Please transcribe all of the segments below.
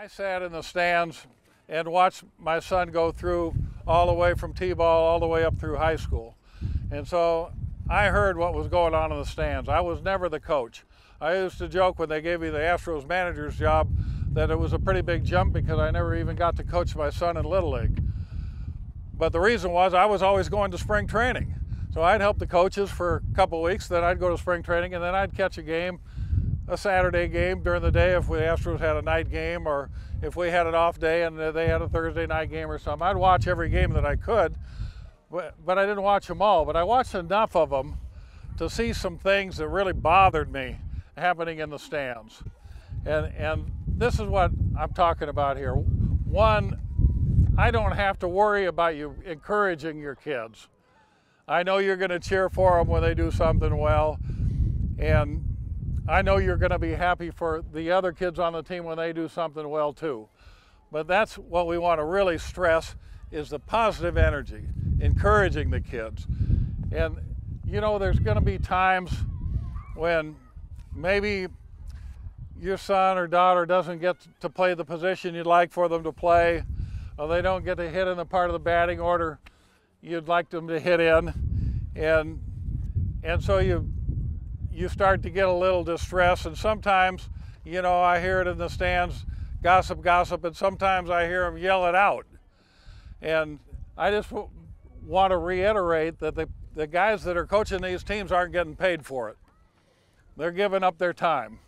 I sat in the stands and watched my son go through all the way from T-ball all the way up through high school. And so I heard what was going on in the stands. I was never the coach. I used to joke when they gave me the Astros manager's job that it was a pretty big jump because I never even got to coach my son in Little League. But the reason was I was always going to spring training. So I'd help the coaches for a couple of weeks, then I'd go to spring training, and then I'd catch a game, a Saturday game during the day if the Astros had a night game, or if we had an off day and they had a Thursday night game or something. I'd watch every game that I could, but I didn't watch them all. But I watched enough of them to see some things that really bothered me happening in the stands. And this is what I'm talking about here. One, I don't have to worry about you encouraging your kids. I know you're going to cheer for them when they do something well, and I know you're going to be happy for the other kids on the team when they do something well too. But that's what we want to really stress, is the positive energy, encouraging the kids. And you know, there's going to be times when maybe your son or daughter doesn't get to play the position you'd like for them to play, or they don't get to hit in the part of the batting order you'd like them to hit in, and so you start to get a little distressed. And sometimes, you know, I hear it in the stands, gossip, and sometimes I hear them yell it out. And I just want to reiterate that the guys that are coaching these teams aren't getting paid for it. They're giving up their time.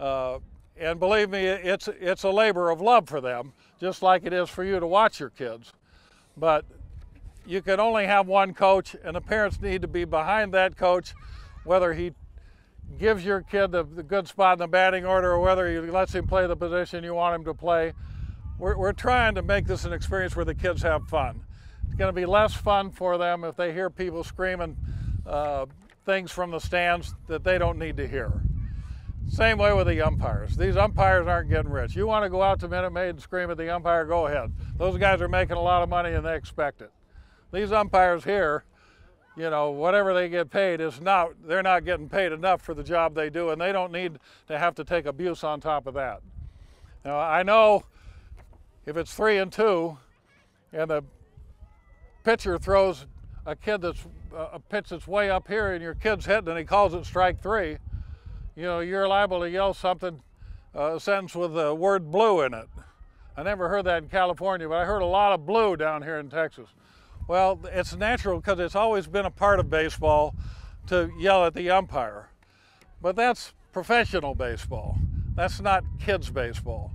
And believe me, it's a labor of love for them, just like it is for you to watch your kids. But you can only have one coach, and the parents need to be behind that coach, whether he gives your kid the good spot in the batting order or whether he lets him play the position you want him to play. We're trying to make this an experience where the kids have fun. It's going to be less fun for them if they hear people screaming things from the stands that they don't need to hear. Same way with the umpires. These umpires aren't getting rich. You want to go out to Minute Maid and scream at the umpire, go ahead. Those guys are making a lot of money and they expect it. These umpires here, you know, whatever they get paid they're not getting paid enough for the job they do, and they don't need to have to take abuse on top of that. Now, I know if it's 3-2 and the pitcher throws a pitch that's way up here and your kid's hitting and he calls it strike 3, you know, you're liable to yell something, a sentence with the word blue in it. I never heard that in California, but I heard a lot of blue down here in Texas. Well, it's natural because it's always been a part of baseball to yell at the umpire. But that's professional baseball. That's not kids' baseball.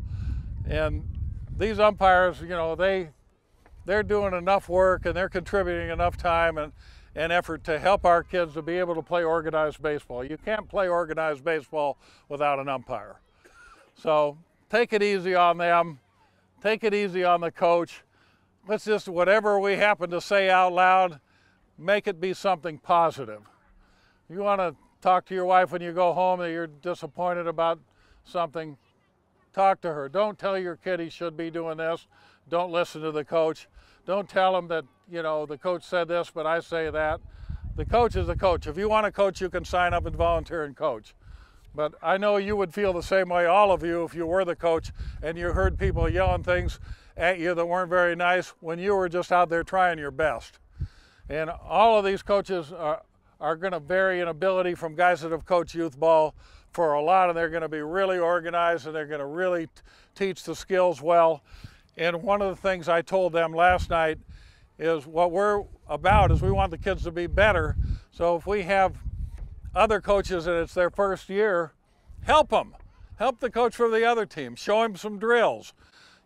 And these umpires, you know, they're doing enough work and they're contributing enough time and effort to help our kids to be able to play organized baseball. You can't play organized baseball without an umpire. So take it easy on them. Take it easy on the coach. Let's just, whatever we happen to say out loud, make it be something positive. You want to talk to your wife when you go home that you're disappointed about something, talk to her. Don't tell your kid he should be doing this. Don't listen to the coach. Don't tell him that, you know, the coach said this, but I say that. The coach is the coach. If you want to coach, you can sign up and volunteer and coach. But I know you would feel the same way, all of you, if you were the coach and you heard people yelling things at you that weren't very nice when you were just out there trying your best. And all of these coaches are going to vary in ability from guys that have coached youth ball for a lot, and they're going to be really organized and they're going to really teach the skills well. And one of the things I told them last night is what we're about is we want the kids to be better. So if we have other coaches and it's their first year, help them. Help the coach from the other team. Show him some drills.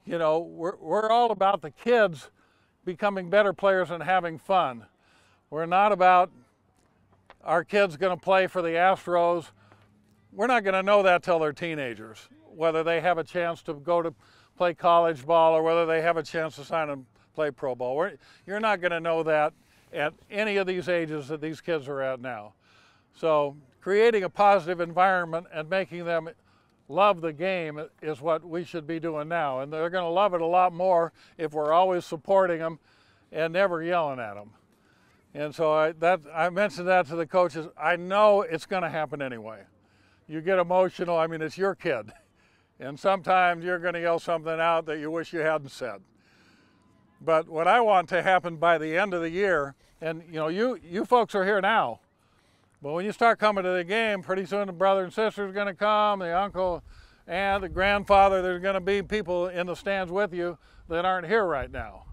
You know, we're all about the kids becoming better players and having fun. We're not about our kids going to play for the Astros. We're not going to know that till they're teenagers, whether they have a chance to go to play college ball or whether they have a chance to sign and play pro ball. You're not going to know that at any of these ages that these kids are at now. So creating a positive environment and making them love the game is what we should be doing now. And they're going to love it a lot more if we're always supporting them and never yelling at them. And so I mentioned that to the coaches. I know it's going to happen anyway. You get emotional. I mean, it's your kid. And sometimes you're going to yell something out that you wish you hadn't said. But what I want to happen by the end of the year, and you know, you folks are here now, but when you start coming to the game, pretty soon the brother and sister is going to come, the uncle, and the grandfather. There's going to be people in the stands with you that aren't here right now.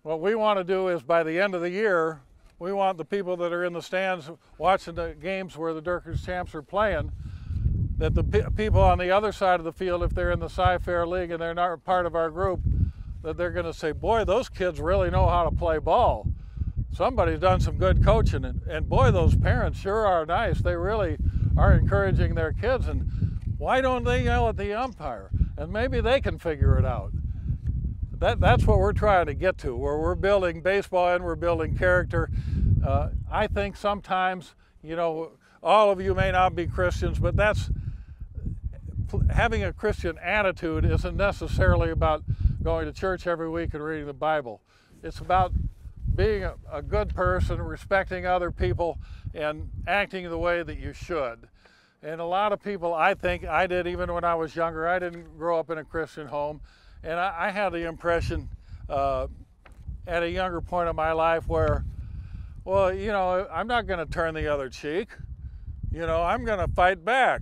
What we want to do is by the end of the year, we want the people that are in the stands watching the games where the Dierker's champs are playing, that the people on the other side of the field, if they're in the Cy-Fair League and they're not part of our group, that they're going to say, boy, those kids really know how to play ball. Somebody's done some good coaching, and boy, those parents sure are nice. They really are encouraging their kids, and why don't they yell at the umpire? And maybe they can figure it out. That's what we're trying to get to, where we're building baseball and we're building character. I think sometimes, you know, all of you may not be Christians, but having a Christian attitude isn't necessarily about going to church every week and reading the Bible. It's about being a good person, respecting other people, and acting the way that you should. And a lot of people, I think, I did even when I was younger, I didn't grow up in a Christian home, and I had the impression at a younger point in my life where, well, you know, I'm not going to turn the other cheek. You know, I'm going to fight back.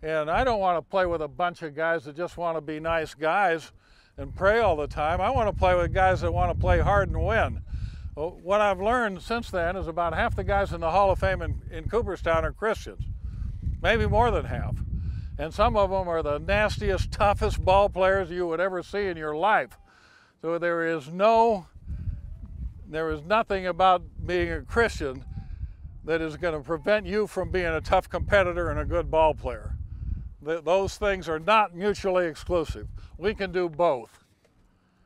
And I don't want to play with a bunch of guys that just want to be nice guys and pray all the time. I want to play with guys that want to play hard and win. Well, what I've learned since then is about half the guys in the Hall of Fame in Cooperstown are Christians, maybe more than half. And some of them are the nastiest, toughest ball players you would ever see in your life. So there is nothing about being a Christian that is going to prevent you from being a tough competitor and a good ball player. Those things are not mutually exclusive. We can do both.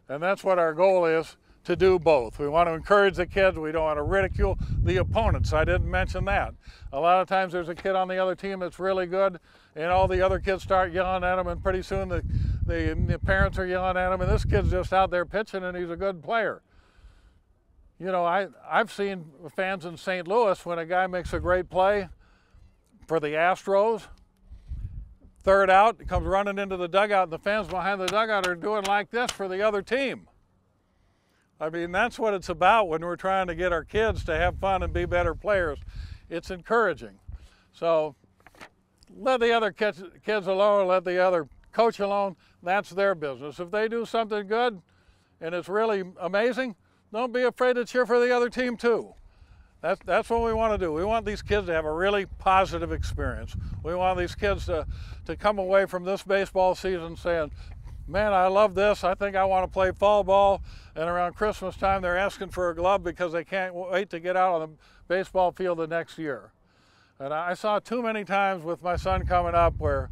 And that's what our goal is, to do both. We want to encourage the kids. We don't want to ridicule the opponents. I didn't mention that. A lot of times there's a kid on the other team that's really good, and all the other kids start yelling at him, and pretty soon the parents are yelling at him, and this kid's just out there pitching, and he's a good player. You know, I've seen fans in St. Louis when a guy makes a great play for the Astros, third out, he comes running into the dugout, and the fans behind the dugout are doing like this for the other team. I mean, that's what it's about when we're trying to get our kids to have fun and be better players. It's encouraging. So let the other kids alone, let the other coach alone. That's their business. If they do something good and it's really amazing, don't be afraid to cheer for the other team too. That's what we want to do. We want these kids to have a really positive experience. We want these kids to come away from this baseball season saying, man, I love this. I think I want to play fall ball. And around Christmas time, they're asking for a glove because they can't wait to get out on the baseball field the next year. And I saw too many times with my son coming up where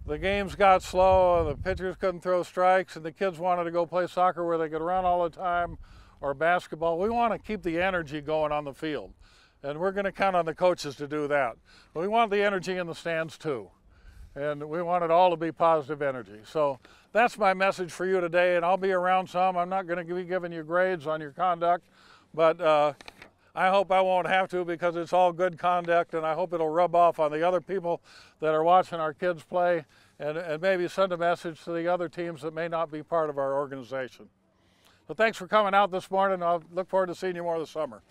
the games got slow, and the pitchers couldn't throw strikes, and the kids wanted to go play soccer where they could run all the time, or basketball. We want to keep the energy going on the field. And we're going to count on the coaches to do that. But we want the energy in the stands too. And we want it all to be positive energy. So that's my message for you today, and I'll be around some. I'm not going to be giving you grades on your conduct, but I hope I won't have to, because it's all good conduct, and I hope it'll rub off on the other people that are watching our kids play, and maybe send a message to the other teams that may not be part of our organization. So thanks for coming out this morning. I'll look forward to seeing you more this summer.